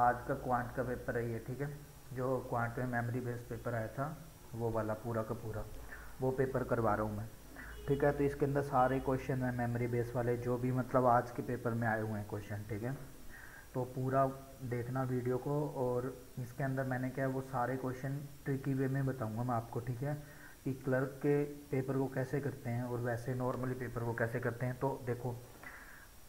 आज का क्वांट का पेपर है ये, ठीक है। जो क्वांट में मेमोरी बेस्ड पेपर आया था वो वाला पूरा का पूरा वो पेपर करवा रहा हूँ मैं, ठीक है। तो इसके अंदर सारे क्वेश्चन हैं मेमोरी बेस वाले, जो भी मतलब आज के पेपर में आए हुए हैं क्वेश्चन, ठीक है। तो पूरा देखना वीडियो को, और इसके अंदर मैंने क्या है वो सारे क्वेश्चन ट्रिकी वे में बताऊंगा मैं आपको, ठीक है, कि क्लर्क के पेपर को कैसे करते हैं और वैसे नॉर्मली पेपर को कैसे करते हैं। तो देखो,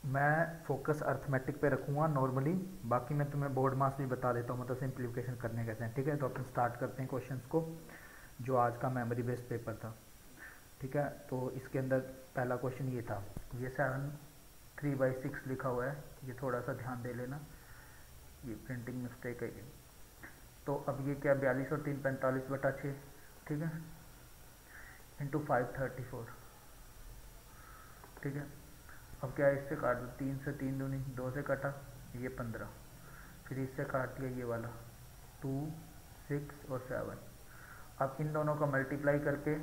मैं फोकस अर्थमेटिक पे रखूँगा नॉर्मली, बाकी मैं तुम्हें बोर्ड मार्क्स भी बता देता हूँ, मतलब सिंप्लीफिकेशन करने कैसे हैं, ठीक है। तो अपन स्टार्ट करते हैं क्वेश्चंस को, जो आज का मेमोरी बेस्ड पेपर था, ठीक है। तो इसके अंदर पहला क्वेश्चन ये था, ये 7/3/6 लिखा हुआ है, ये थोड़ा सा ध्यान दे लेना, ये प्रिंटिंग मिस्टेक है ये। तो अब ये क्या 42 और 3 45/6, ठीक है, इंटू 534, ठीक है। अब क्या है, इससे काट दो, 3 से 3 दूनी 2 से कटा, ये 15, फिर इससे काट दिया ये वाला 2, 6 और 7। अब इन दोनों का मल्टीप्लाई करके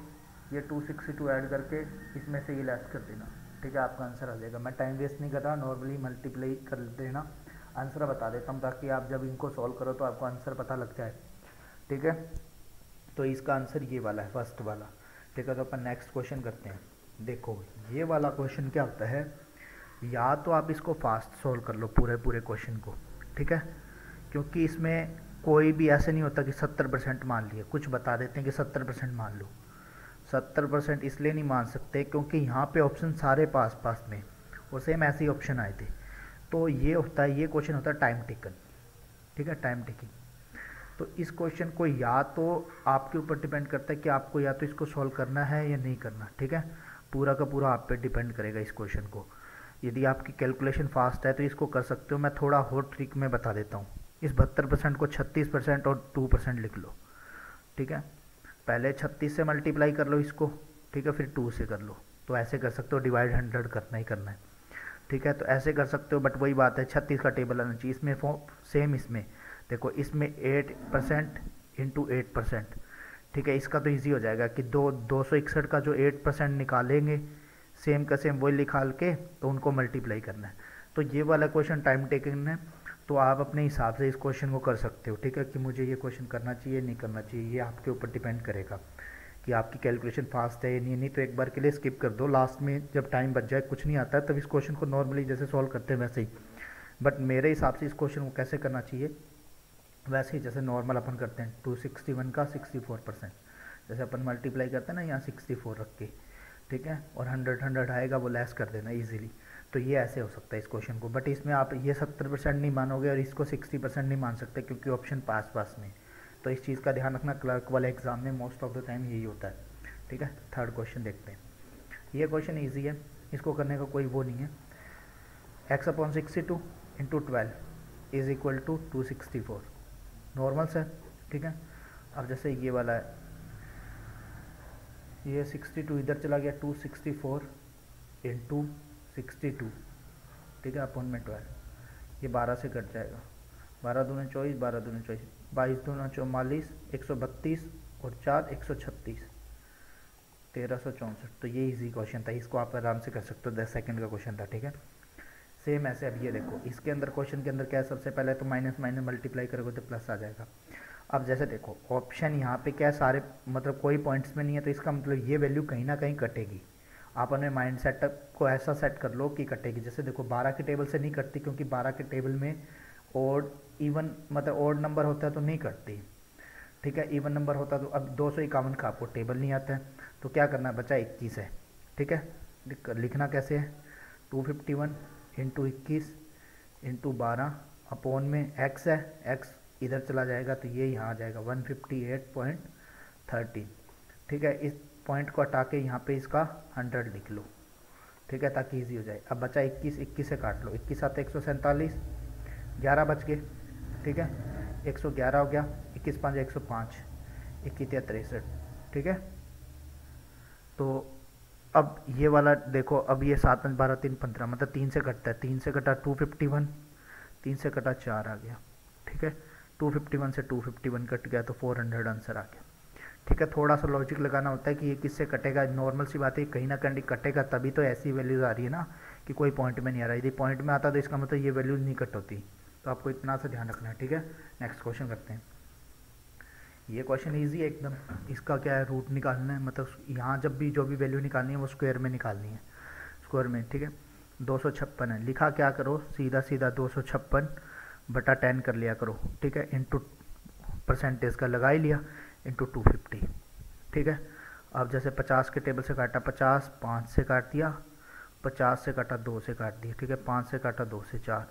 ये 262 ऐड करके इसमें से ये लेस कर देना, ठीक है, आपका आंसर आ जाएगा। मैं टाइम वेस्ट नहीं कर रहा, नॉर्मली मल्टीप्लाई कर देना, आंसर बता देता हूँ ताकि आप जब इनको सॉल्व करो तो आपको आंसर पता लग जाए, ठीक है। तो इसका आंसर ये वाला है, फर्स्ट वाला, ठीक है। तो अपन नेक्स्ट क्वेश्चन करते हैं। देखो ये वाला क्वेश्चन क्या होता है, या तो आप इसको फास्ट सॉल्व कर लो पूरे पूरे क्वेश्चन को, ठीक है, क्योंकि इसमें कोई भी ऐसे नहीं होता कि 70% मान लिया, कुछ बता देते हैं कि 70% मान लो। 70% इसलिए नहीं मान सकते क्योंकि यहाँ पे ऑप्शन सारे पास पास में और सेम ऐसे ही ऑप्शन आए थे। तो ये होता है, ये क्वेश्चन होता है टाइम टेकन, ठीक है, टाइम टेकिंग। तो इस क्वेश्चन को या तो आपके ऊपर डिपेंड करता है कि आपको या तो इसको सॉल्व करना है या नहीं करना, ठीक है, पूरा का पूरा आप पे डिपेंड करेगा इस क्वेश्चन को। यदि आपकी कैलकुलेशन फास्ट है तो इसको कर सकते हो, मैं थोड़ा और ट्रिक में बता देता हूँ। इस 72% को 36% और 2% लिख लो, ठीक है। पहले 36 से मल्टीप्लाई कर लो इसको, ठीक है, फिर 2 से कर लो। तो ऐसे कर सकते हो, डिवाइड 100 करना ही करना है, ठीक है। तो ऐसे कर सकते हो, बट वही बात है 36 का टेबल आना चाहिए इसमें। सेम इसमें देखो, इसमें 8% इंटू 8%, ठीक है। इसका तो ईजी हो जाएगा कि 261 का जो 8% निकालेंगे, सेम का सेम वही निकाल के तो उनको मल्टीप्लाई करना है। तो ये वाला क्वेश्चन टाइम टेकिंग है, तो आप अपने हिसाब से इस क्वेश्चन को कर सकते हो, ठीक है, कि मुझे ये क्वेश्चन करना चाहिए नहीं करना चाहिए, ये आपके ऊपर डिपेंड करेगा कि आपकी कैलकुलेशन फास्ट है या नहीं। नहीं तो एक बार के लिए स्किप कर दो, लास्ट में जब टाइम बच जाए कुछ नहीं आता है तब इस क्वेश्चन को नॉर्मली जैसे सॉल्व करते हैं वैसे ही। बट मेरे हिसाब से इस क्वेश्चन को कैसे करना चाहिए, वैसे ही जैसे नॉर्मल अपन करते हैं 261 का 64%, जैसे अपन मल्टीप्लाई करते हैं ना यहाँ 64 रख के, ठीक है, और 100 आएगा वो लेस कर देना इजीली। तो ये ऐसे हो सकता है इस क्वेश्चन को, बट इसमें आप ये 70% नहीं मानोगे और इसको 60% नहीं मान सकते क्योंकि ऑप्शन पास पास में। तो इस चीज़ का ध्यान रखना, क्लर्क वाले एग्जाम में मोस्ट ऑफ द टाइम यही होता है, ठीक है। थर्ड क्वेश्चन देखते हैं। ये क्वेश्चन ईजी है, इसको करने का कोई वो नहीं है। x/62 into 12 is equal to 264, normal से, ठीक है। अब जैसे ये वाला है, ये 62 इधर चला गया, 264 इंटू 62, ठीक है, अपॉन में 12, ये 12 से कट जाएगा, 12 दूने 24, 12 दूने 24, 22 दूना 44, 132 और 4 136, 1364। तो ये इजी क्वेश्चन था, इसको आप आराम से कर सकते हो, 10 सेकंड का क्वेश्चन था, ठीक है। सेम ऐसे अब ये देखो, इसके अंदर क्वेश्चन के अंदर क्या है, सबसे पहले तो माइनस माइनस मल्टीप्लाई करोगे तो प्लस आ जाएगा। अब जैसे देखो ऑप्शन यहाँ पे क्या है, सारे मतलब कोई पॉइंट्स में नहीं है, तो इसका मतलब ये वैल्यू कहीं ना कहीं कटेगी। आप अपने माइंड सेटअप को ऐसा सेट कर लो कि कटेगी। जैसे देखो 12 के टेबल से नहीं कटती, क्योंकि 12 के टेबल में ओड इवन मतलब ओड नंबर होता है तो नहीं कटती, ठीक है। इवन नंबर होता तो अब 251 का आपको टेबल नहीं आता है, तो क्या करना है, बचा 21 है, ठीक है। लिखना कैसे है, 251 इंटू 21 इंटू 12 अपॉन में x है, x इधर चला जाएगा तो ये यहाँ आ जाएगा 158.13, ठीक है। इस पॉइंट को हटा के यहाँ पे इसका 100 लिख लो, ठीक है, ताकि इजी हो जाए। अब बचा 21, 21 से काट लो, 21 आते 147, 11 बच गए, ठीक है, 111 हो गया, 21 5 105, 21 63, ठीक है। तो अब ये वाला देखो, अब ये 7 5 12 3 15 मतलब 3 से कटता है, 3 से कटा 251, 3 से कटा 4 आ गया, ठीक है। 251 से 251 कट गया तो 400 आंसर आ गया, ठीक है। थोड़ा सा लॉजिक लगाना होता है कि ये किससे कटेगा, नॉर्मल सी बात है, कहीं ना कहीं कटेगा, तभी तो ऐसी वैल्यूज आ रही है ना कि कोई पॉइंट में नहीं आ रहा। यदि पॉइंट में आता तो इसका मतलब ये वैल्यूज नहीं कट होती, तो आपको इतना सा ध्यान रखना है, ठीक है। नेक्स्ट क्वेश्चन करते हैं। ये क्वेश्चन इजी है एकदम। इसका क्या है, रूट निकालना है, मतलब यहाँ जब भी जो भी वैल्यू निकालनी है वो स्क्वायर में निकालनी है, स्क्वायर में, ठीक है। 256 है, लिखा क्या करो, सीधा सीधा 256 बटा 10 कर लिया करो, ठीक है। इंटू परसेंटेज का लगा ही लिया, इंटू 250, ठीक है। अब जैसे 50 के टेबल से काटा 50, 5 से काट दिया, 50 से काटा 2 से काट दिया, ठीक है। 5 से काटा 2 से 4,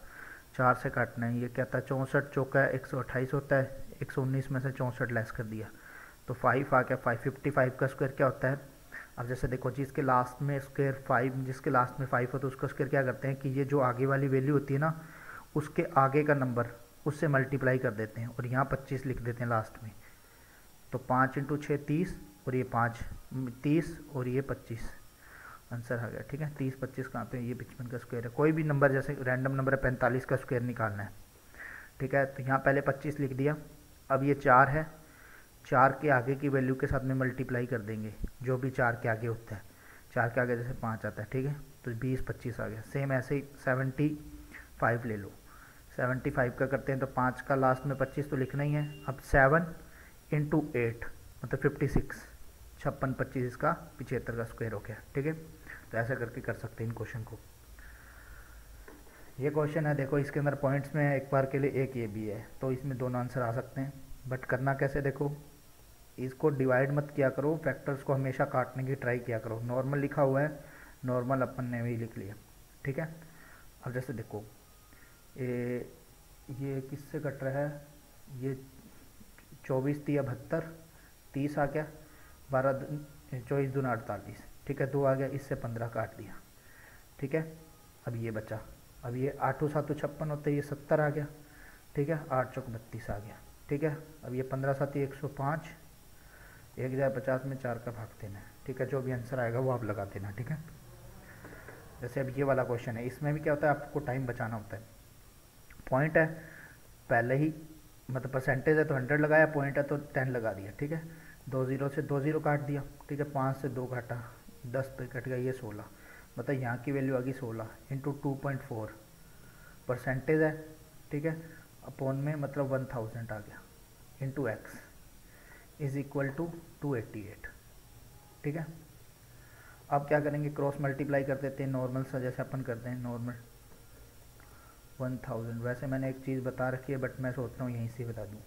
4 से काटना है, ये क्या था 64 चौका 128 होता है, 119 में से 64 लेस कर दिया तो 5 आ गया। 555 का स्क्वायर क्या होता है। अब जैसे देखो जिसके लास्ट में स्क्वायर 5, जिसके लास्ट में 5 हो तो उसका स्क्वायर क्या करते हैं कि ये जो आगे वाली वैल्यू होती है ना उसके आगे का नंबर उससे मल्टीप्लाई कर देते हैं और यहाँ 25 लिख देते हैं लास्ट में। तो 5 इंटू 6 30 और ये 5 30 और ये 25, आंसर आ गया, ठीक है। 30 25 कहाँ पे, ये 55 का स्क्वायर है। कोई भी नंबर जैसे रैंडम नंबर है 45 का स्क्वायर निकालना है, ठीक है। तो यहाँ पहले 25 लिख दिया, अब ये 4 है, 4 के आगे की वैल्यू के साथ में मल्टीप्लाई कर देंगे जो भी 4 के आगे होता है। 4 के आगे जैसे 5 आता है, ठीक है। तो 20 25 आ गया। सेम ऐसे ही 75 ले लो, 75 का करते हैं तो 5 का लास्ट में 25 तो लिखना ही है। अब 7 इंटू 8 मतलब 56, 56 25 इसका 75 का स्क्वायर हो गया, ठीक है। तो ऐसा करके कर सकते हैं इन क्वेश्चन को। ये क्वेश्चन है, देखो इसके अंदर पॉइंट्स में एक बार के लिए एक ये भी है, तो इसमें दोनों आंसर आ सकते हैं। बट करना कैसे, देखो इसको डिवाइड मत किया करो, फैक्टर्स को हमेशा काटने की ट्राई किया करो। नॉर्मल लिखा हुआ है, नॉर्मल अपन ने भी लिख लिया, ठीक है। अब जैसे देखो ये किससे कट रहा है, ये 24 3 72, 30 आ गया, 12 24 दूना 48, ठीक है। 2 आ गया, इससे 15 काट दिया, ठीक है। अब ये बचा, अब ये 8 7 56 होते, ये 70 आ गया, ठीक है। 8 चौक 32 आ गया, ठीक है। अब ये 15 7 105, 1050 में 4 का भाग देना है, ठीक है। जो भी आंसर आएगा वो आप लगा देना, ठीक है। जैसे अब ये वाला क्वेश्चन है, इसमें भी क्या होता है, आपको टाइम बचाना होता है। पॉइंट है पहले ही, मतलब परसेंटेज है तो 100 लगाया, पॉइंट है तो 10 लगा दिया, ठीक है। 2 0 से 2 0 काट दिया, ठीक है। 5 से 2 काटा, 10 पे कट गया, ये 16, मतलब यहाँ की वैल्यू आ गई 16 इंटू 2.4 परसेंटेज है, ठीक है। अपॉन में मतलब 1000 आ गया, into x is equal to 288, ठीक है। अब क्या करेंगे, क्रॉस मल्टीप्लाई कर देते हैं नॉर्मल सा, जैसे अपन करते हैं नॉर्मल 1000। वैसे मैंने एक चीज़ बता रखी है बट मैं सोच रहा हूँ यहीं से बता दूँ।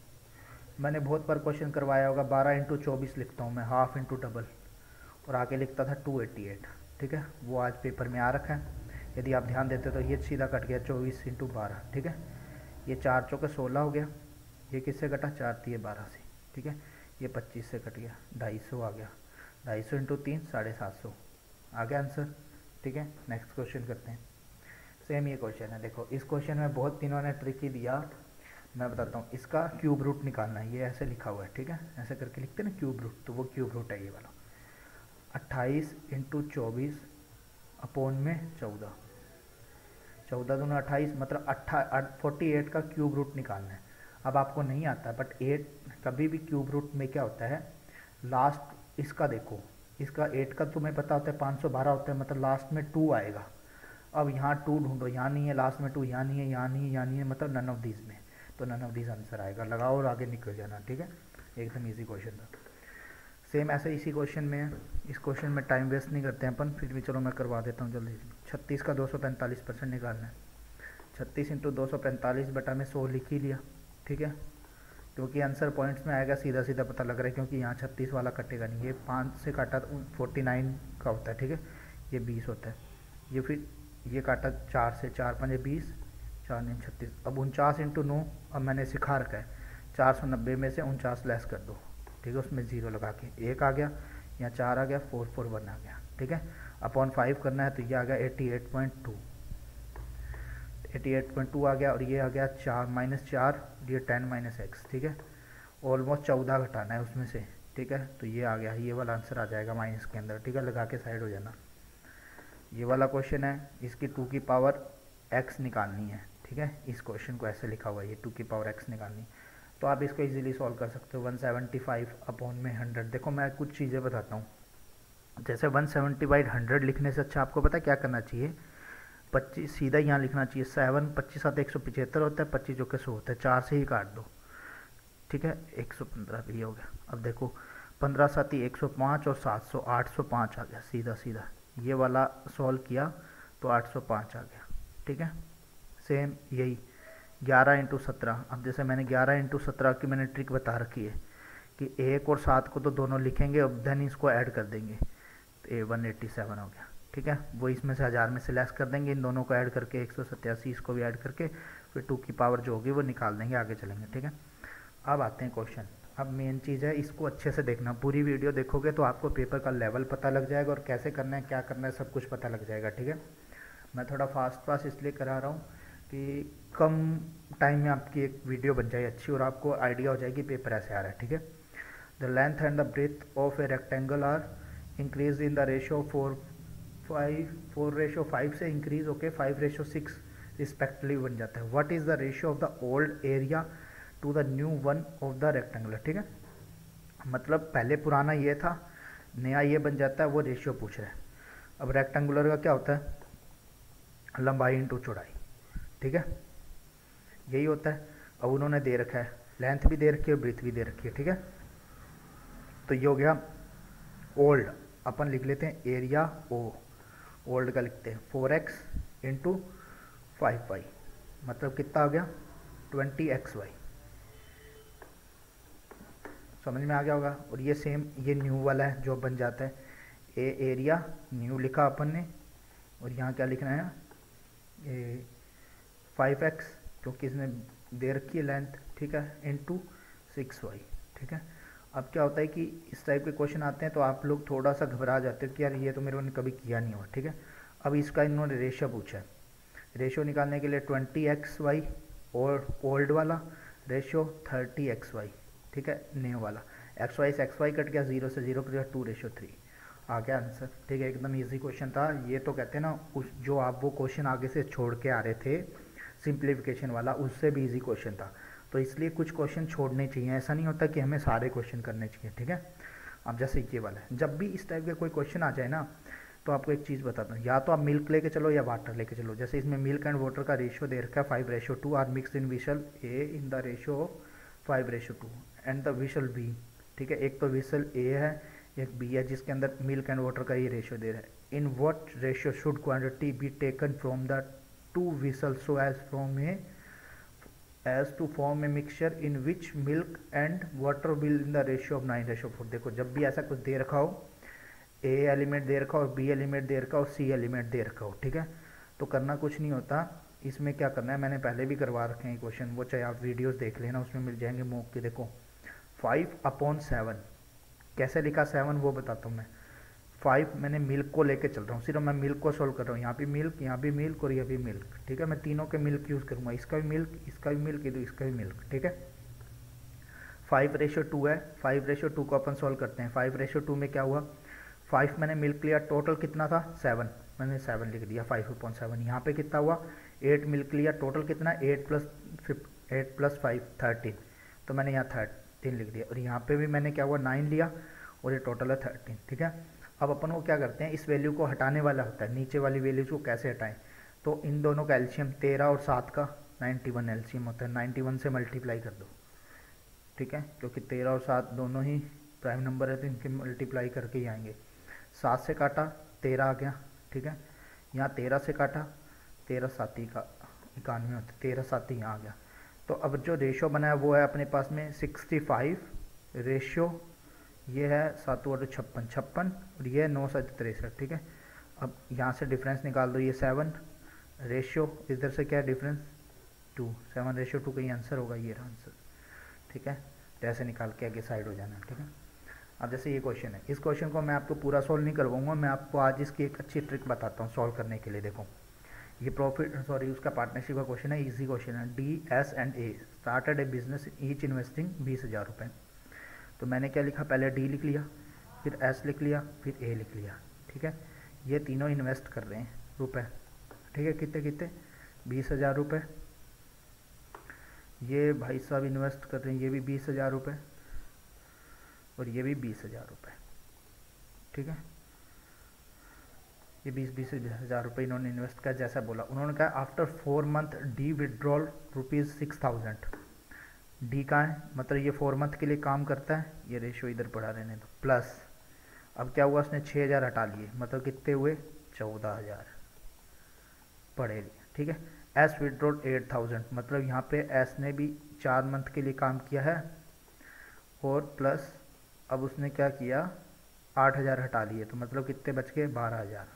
मैंने बहुत बार क्वेश्चन करवाया होगा, 12 इंटू 24 लिखता हूँ मैं, हाफ इंटू डबल, और आगे लिखता था 288, ठीक है। वो आज पेपर में आ रखा है, यदि आप ध्यान देते तो ये सीधा कट गया 24 इंटू 12, ठीक है। ये 4 चौके 16 हो गया, ये किससे कटा, 4 3 12 से, ठीक है। ये 25 से कट गया, 250 आ गया, 250 इंटू 3 750 आ गया आंसर, ठीक है। नेक्स्ट क्वेश्चन करते हैं। सेम ये क्वेश्चन है, देखो इस क्वेश्चन में बहुत तीनों ने ट्रिक ही दिया, मैं बताता हूँ। इसका क्यूब रूट निकालना है, ये ऐसे लिखा हुआ है, ठीक है। ऐसे करके लिखते हैं ना क्यूब रूट, तो वो क्यूब रूट है ये वाला। 28 इंटू 24 अपॉन में 14, 14 दूना 28 मतलब 48 का क्यूब रूट निकालना है। अब आपको नहीं आता बट 8 कभी भी क्यूब रूट में क्या होता है, लास्ट इसका देखो, इसका 8 का तुम्हें पता होता है 512 होता है, मतलब लास्ट में 2 आएगा। अब यहाँ 2 ढूंढो, यहाँ नहीं है, लास्ट में 2 यहाँ नहीं है, यहाँ नहीं है, यहाँ नहीं है, मतलब नन ऑफ दीज में, तो नन ऑफ दीज आंसर आएगा। लगाओ और आगे निकल जाना, ठीक है। एकदम ईजी क्वेश्चन था। सेम ऐसे इसी क्वेश्चन में है, इस क्वेश्चन में टाइम वेस्ट नहीं करते हैं अपन, फिर भी चलो मैं करवा देता हूँ जल्दी। 36 का 245% निकालना है। 36 इंटू 245 बटा में 100 लिख ही लिया, ठीक है। क्योंकि आंसर पॉइंट्स में आएगा, सीधा सीधा पता लग रहा है, क्योंकि यहाँ 36 वाला कटेगा नहीं। ये 5 से काटा 49 का होता है, ठीक है। ये 20 होता है, ये फिर ये काटा 4 से, 4 5 20, 4 9 36। अब 49 इंटू 9, अब मैंने सिखा रखा है 490 में से 49 लेस कर दो, ठीक है। उसमें 0 लगा के 1 आ गया, यहाँ 4 आ गया, 441 आ गया, ठीक है। अपॉन 5 करना है तो ये आ गया 88.2, 88.2 आ गया, और ये आ गया 4 -4, ये 10 - x, ठीक है। ऑलमोस्ट 14 घटाना है उसमें से, ठीक है। तो ये आ गया, ये वाला आंसर आ जाएगा माइनस के अंदर, ठीक है। लगा के साइड हो जाना। ये वाला क्वेश्चन है, इसकी 2 की पावर x निकालनी है, ठीक है। इस क्वेश्चन को ऐसे लिखा हुआ है, ये 2 की पावर x निकालनी, तो आप इसको इजीली सॉल्व कर सकते हो। 175 अपॉन में 100। देखो मैं कुछ चीज़ें बताता हूँ, जैसे 170/100 लिखने से अच्छा आपको पता है क्या करना चाहिए, 25 सीधा यहाँ लिखना चाहिए 7, 25 7 175 होता है, 25 जो कि 100 होता है, 4 से ही काट दो, ठीक है। 115 भी हो गया। अब देखो 15 7 105 और 700 805 आ गया सीधा सीधा, ये वाला सॉल्व किया तो 805 आ गया, ठीक है। सेम यही 11 इंटू 17, अब जैसे मैंने 11 इंटू 17 की मैंने ट्रिक बता रखी है कि 1 और 7 को तो दोनों लिखेंगे और देन इसको ऐड कर देंगे, तो ये 187 हो गया, ठीक है। वो इसमें से 1000 में से लेस कर देंगे, इन दोनों को ऐड करके 187 इसको भी ऐड करके फिर 2 की पावर जो होगी वो निकाल देंगे, आगे चलेंगे, ठीक है। अब आते हैं क्वेश्चन। अब मेन चीज़ है, इसको अच्छे से देखना, पूरी वीडियो देखोगे तो आपको पेपर का लेवल पता लग जाएगा और कैसे करना है क्या करना है सब कुछ पता लग जाएगा, ठीक है। मैं थोड़ा फास्ट फास्ट इसलिए करा रहा हूँ कि कम टाइम में आपकी एक वीडियो बन जाए अच्छी और आपको आइडिया हो जाएगी पेपर ऐसे आ रहा है, ठीक है। The length and the breadth of a rectangle are increase in the ratio 4:5 से इंक्रीज होके 5:6 रिस्पेक्टिवली बन जाता है। What is the ratio of the old area to the new one of the rectangular, ठीक है। मतलब पहले पुराना ये था, नया ये बन जाता है, वो रेशियो पूछ रहा है। अब रेक्टेंगुलर का क्या होता है, लंबाई इंटू चौड़ाई, ठीक है, यही होता है। अब उन्होंने दे रखा है लेंथ भी दे रखी है, ब्रेथ भी दे रखी है, ठीक है। तो ये हो गया ओल्ड, अपन लिख लेते हैं एरिया ओ, ओल्ड का लिखते हैं 4x इंटू 5y, मतलब कितना आ गया 20xy, समझ में आ गया होगा। और ये सेम ये न्यू वाला है जो बन जाता है ए एरिया, न्यू लिखा अपन ने, और यहाँ क्या लिखना है ये 5x क्योंकि इसने दे रखी है लेंथ, ठीक है, इंटू 6y, ठीक है। अब क्या होता है कि इस टाइप के क्वेश्चन आते हैं तो आप लोग थोड़ा सा घबरा जाते हो कि यार ये तो मेरे को कभी किया नहीं हुआ, ठीक है। अब इसका इन्होंने रेशियो पूछा है, रेशियो निकालने के लिए 20xy और ओल्ड वाला रेशियो 30xy, ठीक है, न्यू वाला xy से xy कट गया, 0 से 0 कट गया, 2:3 आ गया आंसर, ठीक है। एकदम इजी क्वेश्चन था ये, तो कहते हैं ना उस जो आप वो क्वेश्चन आगे से छोड़ के आ रहे थे सिंप्लीफिकेशन वाला, उससे भी इजी क्वेश्चन था, तो इसलिए कुछ क्वेश्चन छोड़ने चाहिए, ऐसा नहीं होता कि हमें सारे क्वेश्चन करने चाहिए, ठीक है। अब जैसे ये वाला है, जब भी इस टाइप का कोई क्वेश्चन आ जाए ना तो आपको एक चीज़ बताता हूँ, या तो आप मिल्क लेके चलो या वाटर लेके चलो। जैसे इसमें मिल्क एंड वाटर का रेशियो दे रखा है 5:2 are mix in vessel A in the ratio of 5:2 and the vessel B, ठीक है। एक तो विशल ए है एक बी है जिसके अंदर मिल्क एंड वाटर का ये रेशियो दे रहा है। In what ratio should quantity be taken from the 2 vessel so as to form a mixture in which milk and water will in the ratio of 9:4। देखो जब भी ऐसा कुछ दे रखा हो, ए एलिमेंट दे रखा हो, बी एलिमेंट दे रखा हो, सी एलिमेंट दे रखा हो, ठीक है, तो करना कुछ नहीं होता। इसमें क्या करना है, मैंने पहले भी करवा रखे हैं क्वेश्चन, वो चाहे आप वीडियोस देख लेना, उसमें मिल जाएंगे मॉक के। देखो 5/7 कैसे लिखा 7 वो बताता हूँ मैं। 5 मैंने मिल्क को लेके चल रहा हूँ, सिर्फ मैं मिल्क को सोल्व कर रहा हूँ, यहाँ भी मिल्क, यहाँ भी मिल्क और यहाँ भी मिल्क, ठीक है। मैं तीनों के मिल्क यूज़ करूँगा, इसका भी मिल्क, इसका भी मिल्क, इसका भी मिल्क, ठीक है। 5:2 है, 5:2 को अपन सोल्व करते हैं। 5:2 में क्या हुआ, 5 मैंने मिल्क लिया, टोटल कितना था 7, मैंने 7 लिख दिया 5/7। यहाँ पे कितना हुआ 8 मिल्क लिया, टोटल कितना 8 + 5 13, तो मैंने यहाँ 13 लिख दिया। और यहाँ पे भी मैंने क्या हुआ 9 लिया और ये टोटल है 13, ठीक है। अब अपन को क्या करते हैं, इस वैल्यू को हटाने वाला होता है, नीचे वाली वैल्यूज को कैसे हटाएं, तो इन दोनों का एलसीएम 13 और 7 का 91 एलसीएम होता है, 91 से मल्टीप्लाई कर दो, ठीक है, क्योंकि 13 और 7 दोनों ही प्राइम नंबर है तो इनके मल्टीप्लाई करके ही आएंगे। 7 से काटा 13 आ गया, ठीक है। यहाँ 13 से काटा 13 7 का 91 होता है, 13 7 यहाँ आ गया। तो अब जो रेशो बना है वो है अपने पास में 65 रेशियो, ये है 7 और 56 और ये है 9 7 63, ठीक है। अब यहाँ से डिफरेंस निकाल दो, ये 7 रेशियो, इधर से क्या है डिफरेंस 2, 7:2 का ही आंसर होगा, ये रहा आंसर, ठीक है। तो ऐसे निकाल के आगे साइड हो जाना, ठीक है। अब जैसे ये क्वेश्चन है, इस क्वेश्चन को मैं आपको पूरा सॉल्व नहीं करवाऊंगा, मैं आपको आज इसकी एक अच्छी ट्रिक बताता हूँ सॉल्व करने के लिए। देखो ये उसका पार्टनरशिप का क्वेश्चन है, इजी क्वेश्चन है। D S and A started A business each investing 20,000 रुपये। तो मैंने क्या लिखा, पहले डी लिख लिया, फिर एस लिख लिया, फिर ए लिख लिया, ठीक है। ये तीनों इन्वेस्ट कर रहे हैं रुपये, ठीक है, कितने कितने 20,000 रुपये। ये भाई साहब इन्वेस्ट कर रहे हैं, ये भी 20,000 रुपये और ये भी 20,000 रुपये, ठीक है। ये 20-20 हज़ार रुपये इन्होंने इन्वेस्ट किया, जैसा बोला उन्होंने कहा after 4 month D withdrawal ₹6,000। D का है मतलब ये 4 मंथ के लिए काम करता है, ये रेशो इधर पढ़ा रहने दो, प्लस अब क्या हुआ उसने 6,000 हटा लिए, मतलब कितने हुए 14,000 पड़ेगी, ठीक है। एस विड्रॉल 8,000, मतलब यहाँ पे एस ने भी 4 मंथ के लिए काम किया है, और प्लस अब उसने क्या किया 8,000 हटा लिए, तो मतलब कितने बच गए 12,000,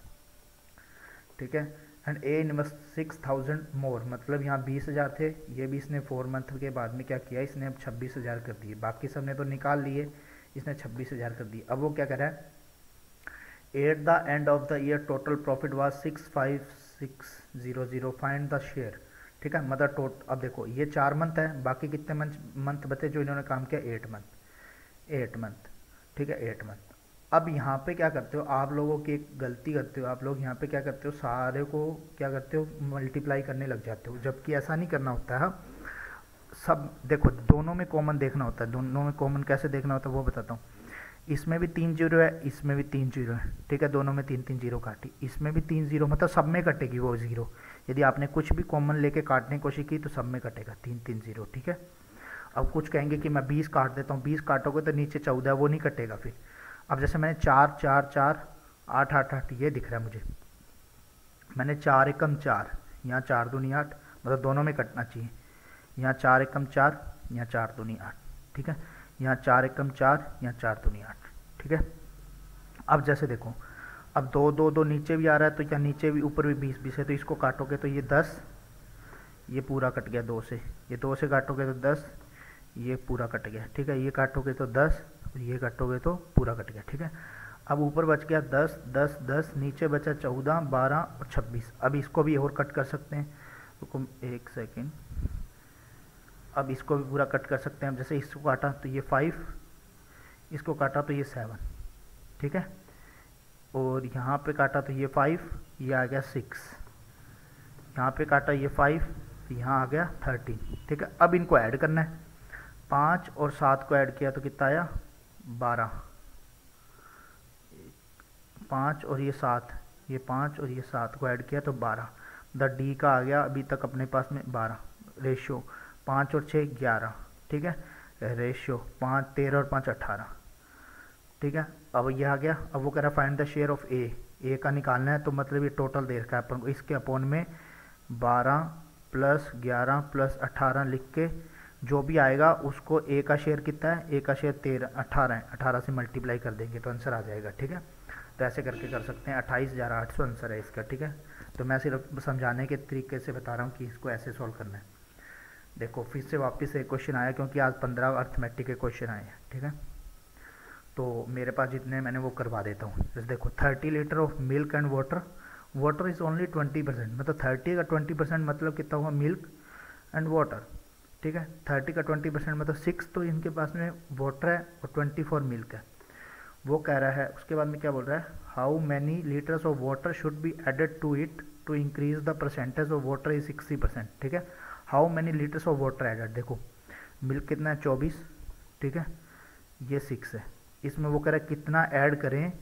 ठीक है। एंड ए इन्वेस्ट 6,000 मोर, मतलब यहाँ 20,000 थे, ये भी इसने 4 मंथ के बाद में क्या किया, इसने अब 26,000 कर दिए, बाकी सब ने तो निकाल लिए, इसने 26,000 कर दिए। अब वो क्या कर रहा है, at the end of the year total profit was 65600, find the share, ठीक है। मतलब अब देखो ये 4 मंथ है, बाकी कितने मंथ बचे जो इन्होंने काम किया 8 मंथ, ठीक है 8 मंथ। अब यहाँ पे क्या करते हो आप लोगों की एक गलती करते हो, आप लोग यहाँ पे क्या करते हो सारे को क्या करते हो मल्टीप्लाई करने लग जाते हो, जबकि ऐसा नहीं करना होता है। सब देखो दोनों में कॉमन देखना होता है, दोनों में कॉमन कैसे देखना होता है वो बताता हूँ। इसमें भी 3 जीरो है, इसमें भी 3 जीरो है, ठीक है, दोनों में 3 जीरो काटी, इसमें भी 3 जीरो, मतलब सब में कटेगी वो जीरो, यदि आपने कुछ भी कॉमन लेके काटने की कोशिश की तो सब में कटेगा 3 जीरो, ठीक है। अब कुछ कहेंगे कि मैं 20 काट देता हूँ, 20 काटोगे तो नीचे 14 वो नहीं कटेगा फिर। अब जैसे मैंने 4 4 4 8 8 8 ये दिख रहा है मुझे, मैंने 4 एकम 4, यहाँ 4 दूनी 8, मतलब दोनों में कटना चाहिए, यहाँ 4 एकम 4, यहाँ 4 दूनी 8, ठीक है, यहाँ 4 एकम 4, यहाँ 4 दूनी 8, ठीक है। अब जैसे देखो अब 2 2 2 नीचे भी आ रहा है, तो क्या नीचे भी ऊपर भी 20 20 है, तो इसको काटोगे तो ये 10, ये पूरा कट गया 2 से, ये 2 से काटोगे तो 10, ये पूरा कट गया, ठीक है, ये काटोगे तो 10, ये काटोगे तो पूरा कट गया, ठीक है। अब ऊपर बच गया 10 10 10, नीचे बचा 14 12 और 26। अब इसको भी और कट कर सकते हैं, तो एक सेकेंड, अब इसको भी पूरा कट कर सकते हैं। अब जैसे इसको काटा तो ये 5, इसको काटा तो ये 7, ठीक है, और यहाँ पे काटा तो ये 5, ये आ गया 6, यहाँ पे काटा ये 5, यहाँ आ गया 13, ठीक है। अब इनको ऐड करना है, 5 और 7 को ऐड किया तो कितना आया 12, 5 और ये 7, ये 5 और ये 7 को ऐड किया तो 12, द डी का आ गया अभी तक अपने पास में 12, रेशियो 5 और 6 11, ठीक है, रेशियो 5 13 और 5 18, ठीक है। अब ये आ गया, अब वो कह रहा है फाइंड द शेयर ऑफ ए का निकालना है, तो मतलब ये टोटल दे रखा है अपन को, इसके अपोन में 12 प्लस 11 प्लस 18 लिख के जो भी आएगा उसको ए का शेयर कितना है, ए का शेयर 18 है, 18 से मल्टीप्लाई कर देंगे तो आंसर आ जाएगा, ठीक है। तो ऐसे करके कर सकते हैं, 28,800 आंसर है इसका, ठीक है। तो मैं सिर्फ समझाने के तरीके से बता रहा हूँ कि इसको ऐसे सॉल्व करना है। देखो फिर से वापस एक क्वेश्चन आया, क्योंकि आज 15 अर्थमेटिक के क्वेश्चन आए हैं, ठीक है। तो मेरे पास जितने मैंने वो करवा देता हूँ। जैसे देखो 30 litre of milk and water is only 20%, मतलब 30 का 20% मतलब कितना हुआ मिल्क एंड वाटर, ठीक है। 30 का 20% मतलब 6, तो इनके पास में वाटर है और 24 मिल्क है। वो कह रहा है उसके बाद में क्या बोल रहा है, how many litres of water should be added to it to increase the percentage of water is 60%, ठीक है। How many litres of water added, देखो मिल्क कितना है 24, ठीक है, ये 6 है, इसमें वो कह रहा है कितना ऐड करें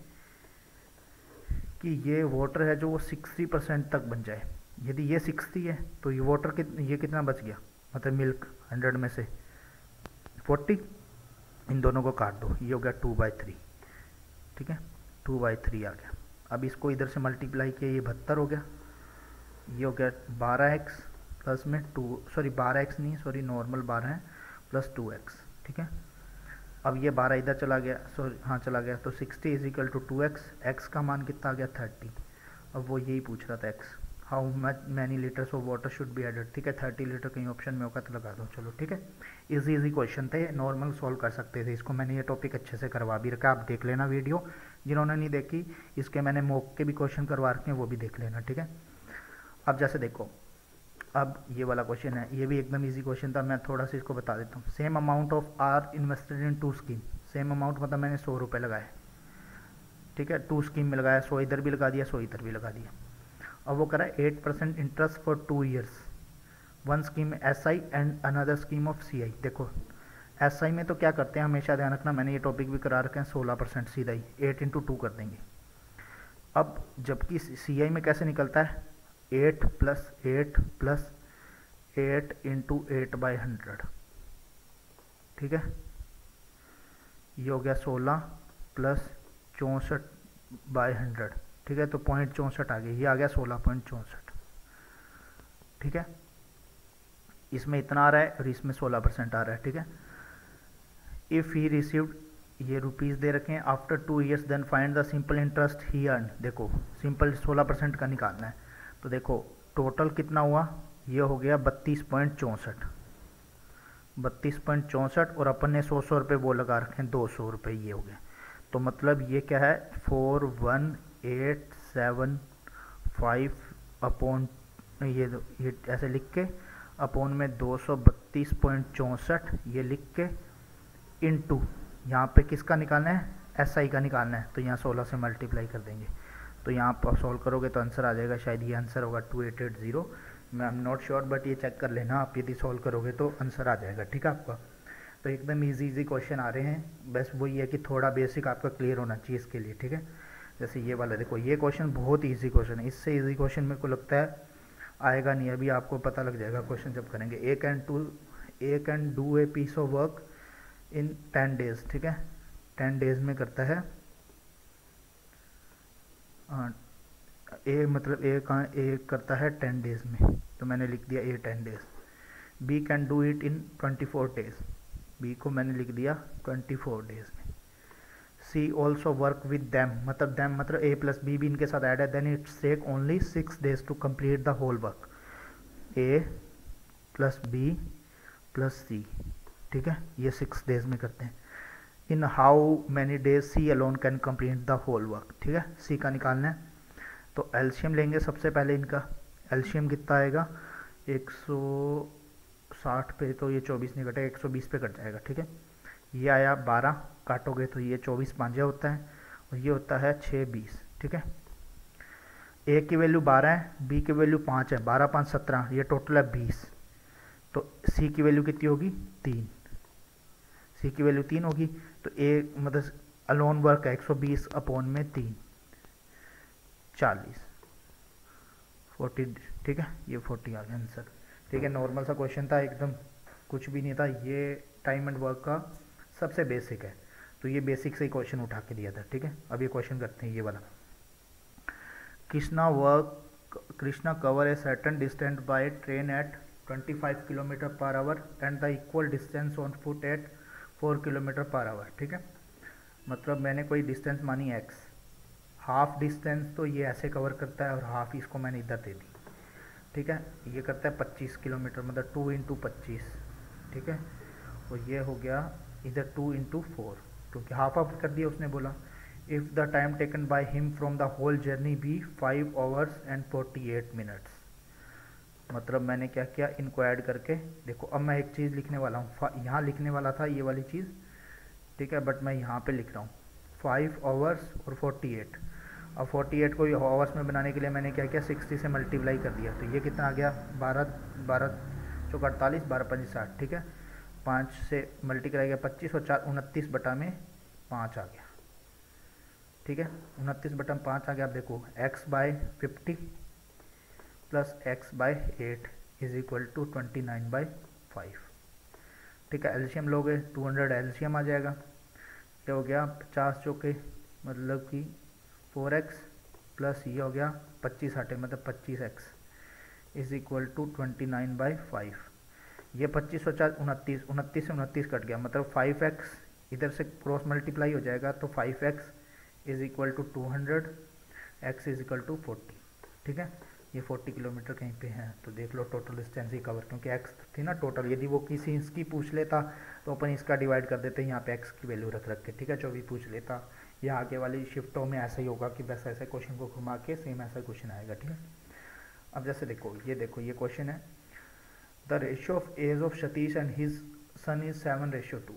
कि ये वाटर है जो वो 60% तक बन जाए। यदि ये 60 है तो ये वाटर ये कितना बच गया, मतलब मिल्क 100 में से 40, इन दोनों को काट दो, ये हो गया 2/3, ठीक है, 2/3 आ गया। अब इसको इधर से मल्टीप्लाई किया, ये 72 हो गया, ये हो गया 12x प्लस में 12x नहीं, सॉरी नॉर्मल 12 है प्लस 2x, ठीक है। अब ये 12 इधर चला गया, हाँ चला गया, तो 60 is equal to 2x, x का मान कितना आ गया 30। अब वो यही पूछ रहा था x, how many litres of water should be added, ठीक है। 30 लीटर कहीं ऑप्शन में होगा तो लगा दो, चलो ठीक है। इजी क्वेश्चन थे, नॉर्मल सॉल्व कर सकते थे इसको, मैंने ये टॉपिक अच्छे से करवा भी रखा, आप देख लेना वीडियो, जिन्होंने नहीं देखी इसके मैंने मॉक के भी क्वेश्चन करवा रखे हैं, वो भी देख लेना, ठीक है। अब जैसे देखो, अब ये वाला क्वेश्चन है, ये भी एकदम इजी क्वेश्चन था, मैं थोड़ा सा इसको बता देता हूँ। Same amount of are invested in 2 scheme, same amount मतलब मैंने 100 रुपये लगाए, ठीक है, 2 स्कीम में लगाया, 100 इधर भी लगा दिया, 100 इधर भी लगा दिया। अब वो करा 8% interest for 2 years, one scheme SI and another scheme of CI। देखो SI में तो क्या करते हैं, हमेशा ध्यान रखना, मैंने ये टॉपिक भी करा रखे हैं, 16% सीधा ही 8 × 2 कर देंगे, अब जबकि सी आई में कैसे निकलता है 8 प्लस 8 प्लस 8 इंटू 8/100, ठीक है, ये हो गया 16 प्लस 64/100, ठीक है, तो 0.64 आ गया, ये आ गया 16.64, ठीक है, इसमें इतना आ रहा है और इसमें 16% आ रहा है, ठीक है। इफ़ ही रिसीव्ड, ये रुपीज़ दे रखे हैं, after 2 years then find the simple interest he earn, देखो सिंपल 16% का निकालना है, तो देखो टोटल कितना हुआ, ये हो गया 32.64 और अपन ने 100 रुपये वो लगा रखे हैं, 200 रुपये ये हो गया, तो मतलब ये क्या है 41875 अपॉन ये ऐसे लिख के अपॉन में 232.64 ये लिख के इनटू यहाँ पे किसका निकालना है SI का निकालना है, तो यहाँ 16 से मल्टीप्लाई कर देंगे, तो यहाँ पर सॉल्व करोगे तो आंसर आ जाएगा, शायद ये आंसर होगा 2880, मैं I am not sure but ये चेक कर लेना आप, यदि सॉल्व करोगे तो आंसर आ जाएगा, ठीक है आपका। तो एकदम इजी क्वेश्चन आ रहे हैं, बस वही है कि थोड़ा बेसिक आपका क्लियर होना चाहिए इसके लिए, ठीक है। जैसे ये वाला देखो, ये क्वेश्चन बहुत ईजी क्वेश्चन है, इससे ईजी क्वेश्चन मेरे को लगता है आएगा नहीं, अभी आपको पता लग जाएगा क्वेश्चन जब करेंगे। A can do a piece of work in 10 days, ठीक है, 10 डेज में करता है, ए मतलब ए करता है 10 डेज में, तो मैंने लिख दिया A 10 days. B can do it in 24 days, B को मैंने लिख दिया 24 डेज में। C also work with them, मतलब दैम मतलब ए प्लस बी भी इनके साथ ऐड है, then it's take only 6 days to complete the whole work, A plus B plus C, ठीक है, ये 6 डेज में करते हैं। In how many days C alone can complete the whole work, ठीक है, सी का निकालना है, तो एलसीएम लेंगे सबसे पहले, इनका एलसीएम कितना आएगा 160 पे, तो ये 24 नहीं कटेगा, 120 पे कट जाएगा, ठीक है, ये आया 12, काटोगे तो ये 24 पांजा होता है और ये होता है 6 20, ठीक है। ए की वैल्यू 12 है, बी की वैल्यू 5 है, 12 5 17, ये टोटल है 20, तो सी की वैल्यू कितनी होगी 3, सी की वैल्यू 3 होगी, तो ए मतलब अलोन वर्क है 120 अपॉन में 3 40 40, ठीक है, ये 40 आ गया आंसर, ठीक है। नॉर्मल सा क्वेश्चन था, एकदम कुछ भी नहीं था, ये टाइम एंड वर्क का सबसे बेसिक है, तो ये बेसिक से ही क्वेश्चन उठा के दिया था, ठीक है। अब ये क्वेश्चन करते हैं ये वाला, Krishna cover a certain distance by train at 25 km/h and the equal distance on foot at 4 km/h, ठीक है, मतलब मैंने कोई डिस्टेंस मानी x, हाफ डिस्टेंस तो ये ऐसे कवर करता है और हाफ इसको मैंने इधर दे दी, ठीक है, ये करता है 25 किलोमीटर, मतलब 2 × 25, ठीक है, और ये हो गया इधर 2 × 4, क्योंकि हाफ ऑफ कर दिया उसने बोला। If the time taken by him from the whole journey be 5 hours and 48 minutes, मतलब मैंने क्या किया, इनको ऐड करके देखो, अब मैं एक चीज़ लिखने वाला हूँ, यहाँ लिखने वाला था ये वाली चीज़, ठीक है, बट मैं यहाँ पे लिख रहा हूँ 5 hours और 48, अब 48 को आवर्स में बनाने के लिए मैंने क्या किया 60 से मल्टीप्लाई कर दिया, तो ये कितना आ गया 12 चौक 48 12 5 60, ठीक है, 5 से मल्टीप्लाई किया 25 और 4 29/5 आ गया, ठीक है, 29/5 आ गया। आप देखो x/50 plus x/8 is equal to 29/5, ठीक है, एलसीएम लोगे 200 एलसीएम आ जाएगा, क्या हो गया 50 चौके मतलब कि 4x प्लस ये हो गया 25 8 मतलब 25x इज इक्वल टू 29/5, ये 25 और 4 29 29 से 29 कट गया, मतलब 5x इधर से क्रॉस मल्टीप्लाई हो जाएगा, तो 5x is equal to 200, x is equal to 40, ठीक है, ये 40 किलोमीटर कहीं पे है, तो देख लो टोटल डिस्टेंस ही कवर, क्योंकि x थी ना टोटल, यदि वो किसी इसकी पूछ लेता तो अपन इसका डिवाइड कर देते हैं यहाँ पे x की वैल्यू रख के, ठीक है, 24 पूछ लेता, या आगे वाली शिफ्टों में ऐसा ही होगा कि बस ऐसे क्वेश्चन को घुमा के सेम ऐसा क्वेश्चन आएगा, ठीक है। अब जैसे देखो ये क्वेश्चन है, the ratio of age of Satish and his son is 7:2,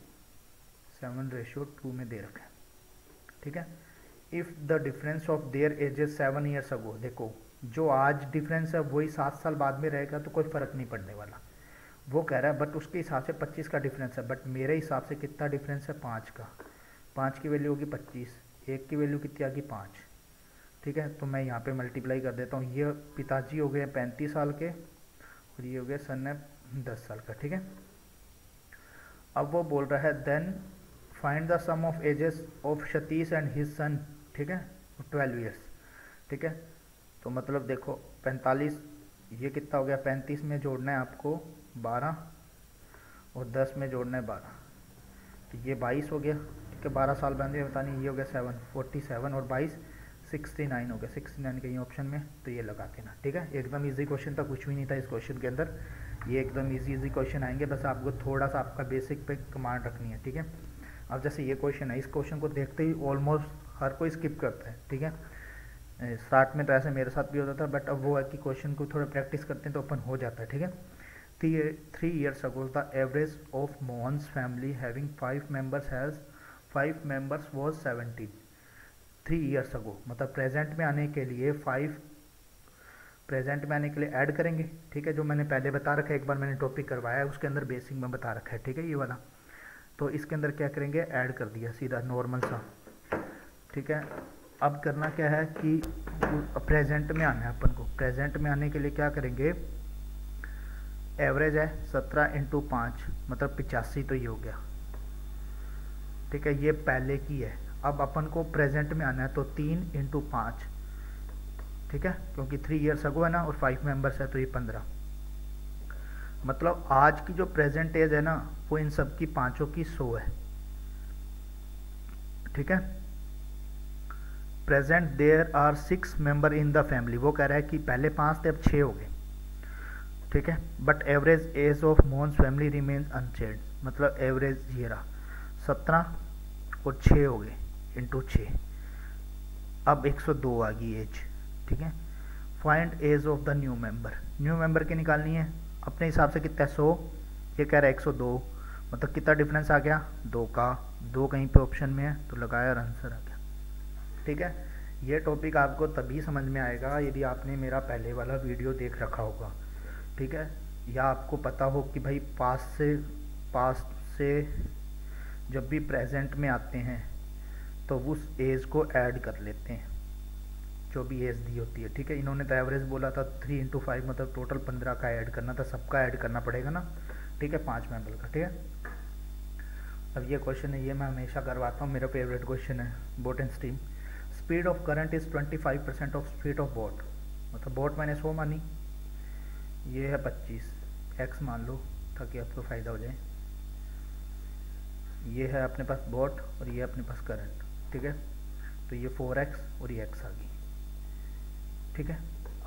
7:2 में दे रखा है, ठीक है। If the difference of their ages 7 years ago, देखो जो आज डिफरेंस है वही 7 साल बाद में रहेगा, तो कोई फ़र्क नहीं पड़ने वाला, वो कह रहा है, बट उसके हिसाब से 25 का डिफरेंस है, बट मेरे हिसाब से कितना डिफरेंस है 5 का, 5 की वैल्यू होगी 25, 1 की वैल्यू कितनी आ गई 5, ठीक है। तो मैं यहाँ पे मल्टीप्लाई कर देता हूँ। ये पिताजी हो गए 35 साल के और ये हो गया सन है 10 साल का, ठीक है। अब वो बोल रहा है then find the sum of ages of Satish and his son, ठीक है, 12 ईयर्स, ठीक है। तो मतलब देखो 45, ये कितना हो गया, 35 में जोड़ना है आपको 12 और 10 में जोड़ना है 12, तो ये 22 हो गया, ठीक है। 12 साल बंदे बता नहीं, ये हो गया 47 और 22 69 हो गया, 69 कहीं ऑप्शन में, तो ये लगा देना, ठीक है। एकदम इजी क्वेश्चन था, कुछ भी नहीं था इस क्वेश्चन के अंदर, ये एकदम इजी क्वेश्चन आएंगे, बस आपको थोड़ा सा आपका बेसिक पे कमांड रखनी है, ठीक है। अब जैसे ये क्वेश्चन है, इस क्वेश्चन को देखते ही ऑलमोस्ट हर कोई स्किप करता है, ठीक है। स्टार्ट में तो ऐसे मेरे साथ भी होता था, बट अब वो है कि क्वेश्चन को थोड़ा प्रैक्टिस करते हैं तो ओपन हो जाता है, ठीक है। 3 years ago the average of Mohan's family having 5 members has 5 members was 17। 3 years ago मतलब प्रेजेंट में आने के लिए 5 प्रेजेंट में आने के लिए ऐड करेंगे, ठीक है। जो मैंने पहले बता रखा है, एक बार मैंने टॉपिक करवाया है, उसके अंदर बेसिक में बता रखा है, ठीक है, ये वाला। तो इसके अंदर क्या करेंगे, ऐड कर दिया सीधा नॉर्मल सा, ठीक है। अब करना क्या है कि प्रेजेंट में आना है अपन को। प्रेजेंट में आने के लिए क्या करेंगे, एवरेज है 17 × 5 मतलब 85, तो ये हो गया, ठीक है। ये पहले की है, अब अपन को प्रेजेंट में आना है तो 3 × 5, ठीक है, क्योंकि 3 years ago है ना और 5 मेंबर्स है तो ये 15, मतलब आज की जो प्रेजेंट एज है ना वो इन सब की पांचों की 100 है, ठीक है। Present there are 6 member in the family, वो कह रहा है कि पहले 5 थे अब 6 हो गए, ठीक है। But average age of Mohan's family remains unchanged, मतलब एवरेज ये रहा 17 और 6 हो गए इंटू 6, अब 102 आ गई एज, ठीक है। Find age of the new member की निकालनी है अपने हिसाब से, कितना 100, ये कह रहा है 102, मतलब कितना डिफरेंस आ गया 2 का, 2 कहीं पे ऑप्शन में है तो लगाया और आंसर आ गया, ठीक है। ये टॉपिक आपको तभी समझ में आएगा यदि आपने मेरा पहले वाला वीडियो देख रखा होगा, ठीक है, या आपको पता हो कि भाई पास्ट से जब भी प्रेजेंट में आते हैं तो उस एज को ऐड कर लेते हैं जो भी एज दी होती है, ठीक है। इन्होंने तो एवरेज बोला था 3 × 5 मतलब टोटल 15 का ऐड करना था, सबका ऐड करना पड़ेगा ना, ठीक है, 5 मेंबर का, ठीक है। अब ये क्वेश्चन है, ये मैं हमेशा करवाता हूँ, मेरा फेवरेट क्वेश्चन है, boat and steam. Speed of current is 25% of speed of boat, मतलब बोट मैंने 100 मानी, ये है 25, x मान लो ताकि आपको फ़ायदा हो जाए। ये है अपने पास बोट और ये अपने पास करंट, ठीक है। तो ये 4x और ये x आ गई, ठीक है।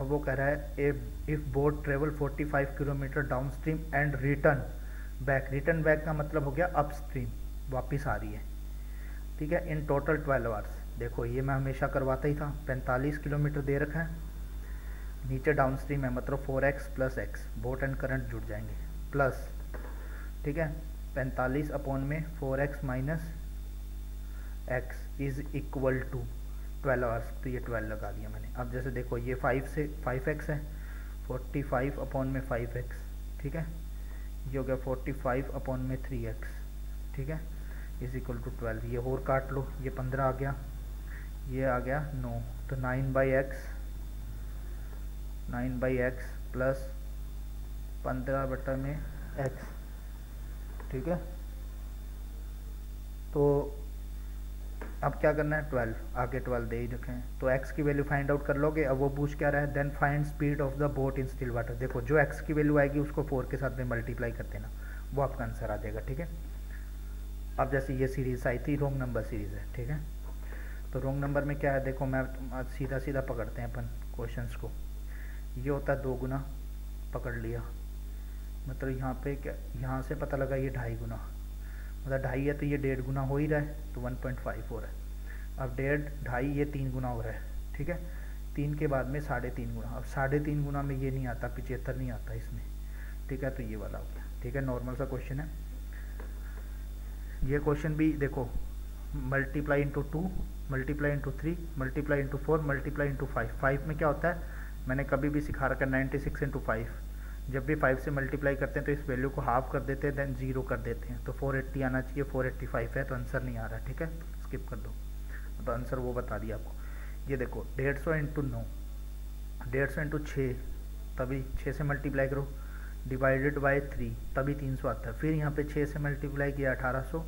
अब वो कह रहा है if boat travel 45 kilometre down stream and return back का मतलब हो गया अप स्ट्रीम, वापिस आ रही है, ठीक है, इन टोटल 12 आवर्स। देखो ये मैं हमेशा करवाता ही था, 45 किलोमीटर दे रखा है, नीचे डाउन स्ट्रीम है मतलब 4x + x, boat and current जुड़ जाएंगे, प्लस, ठीक है, 45 अपॉन में 4x - x is equal to 12 hours, तो ये 12 लगा दिया मैंने। अब जैसे देखो ये 5 से 5x है, 45 अपॉन में 5x, ठीक है, ये हो गया 45 अपॉन में 3x, ठीक है, इज इक्वल टू 12। ये और काट लो, ये 15 आ गया, ये आ गया 9, तो 9/x प्लस 15/x, ठीक है। तो अब क्या करना है, 12 आगे 12 दे ही रखे हैं, तो x की वैल्यू फाइंड आउट कर लोगे। अब वो पूछ क्या रहा है, then find speed of the boat in still water. देखो जो x की वैल्यू आएगी उसको 4 के साथ में मल्टीप्लाई कर देना, वो आपका आंसर आ जाएगा, ठीक है। अब जैसे ये सीरीज आई थी, रोंग नंबर सीरीज है, ठीक है। तो रोंग नंबर में क्या है, देखो मैं सीधा पकड़ते हैं अपन क्वेश्चंस को। ये होता है 2 गुना, पकड़ लिया, मतलब यहाँ पे क्या, यहाँ से पता लगा ये 2.5 गुना, मतलब 2.5 है तो ये 1.5 गुना हो ही रहा है, तो 1.5 हो रहा है। अब 1.5 2.5 ये 3 गुना हो रहा है, ठीक है, 3 के बाद में 3.5 गुना। अब 3.5 गुना में ये नहीं आता, 75 नहीं आता इसमें, ठीक है, तो ये वाला हो गया, ठीक है। नॉर्मल सा क्वेश्चन है ये। क्वेश्चन भी देखो, multiply into 2, multiply into 3, multiply into 4, multiply into 5। 5 में क्या होता है, मैंने कभी भी सिखा रखा है 96 × 5। जब भी 5 से मल्टीप्लाई करते हैं तो इस वैल्यू को हाफ कर देते हैं, देन 0 कर देते हैं, तो 480 आना चाहिए, 485 है, तो आंसर नहीं आ रहा, ठीक है, स्किप कर दो, तो आंसर वो बता दिया आपको। ये देखो 150 इंटू 9, 150 इंटू 6, तभी 6 से मल्टीप्लाई करो, डिवाइडेड बाय 3 तभी 300 आता है। फिर यहाँ पे 6 से मल्टीप्लाई किया 1800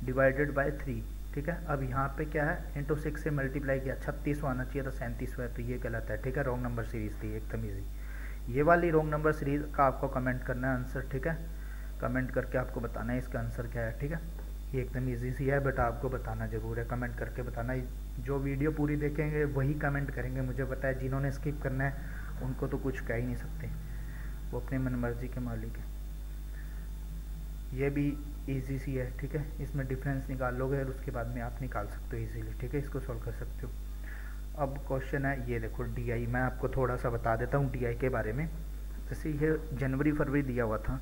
डिवाइडेड बाय 3, ठीक है। अब यहाँ पे क्या है, इंटू 6 से मल्टीप्लाई किया 3600 आना चाहिए था, 3700 है, तो ये गलत है, ठीक है। रॉन्ग नंबर सीरीज थी एकदम ईजी। ये वाली रॉन्ग नंबर सीरीज का आपको कमेंट करना है आंसर, ठीक है। कमेंट करके आपको बताना है इसका आंसर क्या है, ठीक है। ये एकदम ईजी सी है, बट आपको बताना जरूर है, कमेंट करके बताना। जो वीडियो पूरी देखेंगे वही कमेंट करेंगे, मुझे पता है। जिन्होंने स्किप करना है उनको तो कुछ कह ही नहीं सकते, वो अपनी मनमर्जी के मालिक है। ये भी इजी सी है, ठीक है। इसमें डिफरेंस निकाल लोगे और उसके बाद में आप निकाल सकते हो इजीली, ठीक है। इसको सॉल्व कर सकते हो। अब क्वेश्चन है ये देखो DI, मैं आपको थोड़ा सा बता देता हूँ DI के बारे में। जैसे ये जनवरी फरवरी दिया हुआ था,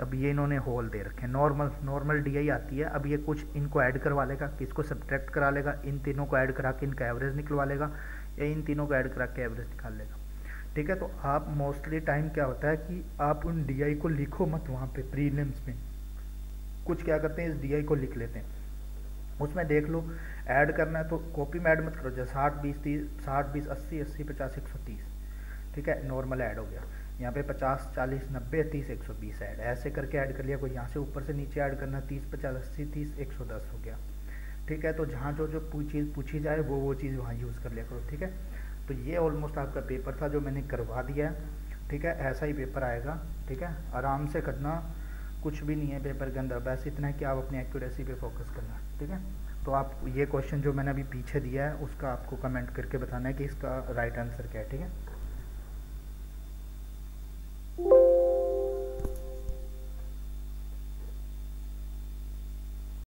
अब ये इन्होंने होल दे रखे, नॉर्मल DI आती है। अब ये कुछ इनको ऐड करवा लेगा, किसको सब्ट्रैक्ट करा लेगा, इन तीनों को ऐड करा के इनका एवरेज निकलवा लेगा, या इन तीनों को ऐड करा के एवरेज निकाल लेगा, ठीक है। तो आप मोस्टली टाइम क्या होता है कि आप उन DI को लिखो मत वहाँ पे प्रीलिम्स में, कुछ क्या करते हैं इस DI को लिख लेते हैं, उसमें देख लो ऐड करना है तो कॉपी में ऐड मत करो, जैसे 60 20 30 60 20 80 80 50 130, ठीक है। नॉर्मल ऐड हो गया, यहाँ पे 50 40 90 30 120 ऐड, ऐसे करके ऐड कर लिया। कोई यहाँ से ऊपर से नीचे ऐड करना, 30 50 80 30 110 हो गया, ठीक है। तो जहाँ जो चीज़ पूछी जाए वो चीज़ वहाँ यूज़ कर लिया करो, ठीक है। तो ये ऑलमोस्ट आपका पेपर था जो मैंने करवा दिया है, ठीक है। ऐसा ही पेपर आएगा, ठीक है। आराम से करना, कुछ भी नहीं है पेपर के अंदर, बस इतना है कि आप अपनी एक्यूरेसी पे फोकस करना, ठीक है। तो आप ये क्वेश्चन जो मैंने अभी पीछे दिया है उसका आपको कमेंट करके बताना है कि इसका राइट आंसर क्या है, ठीक है।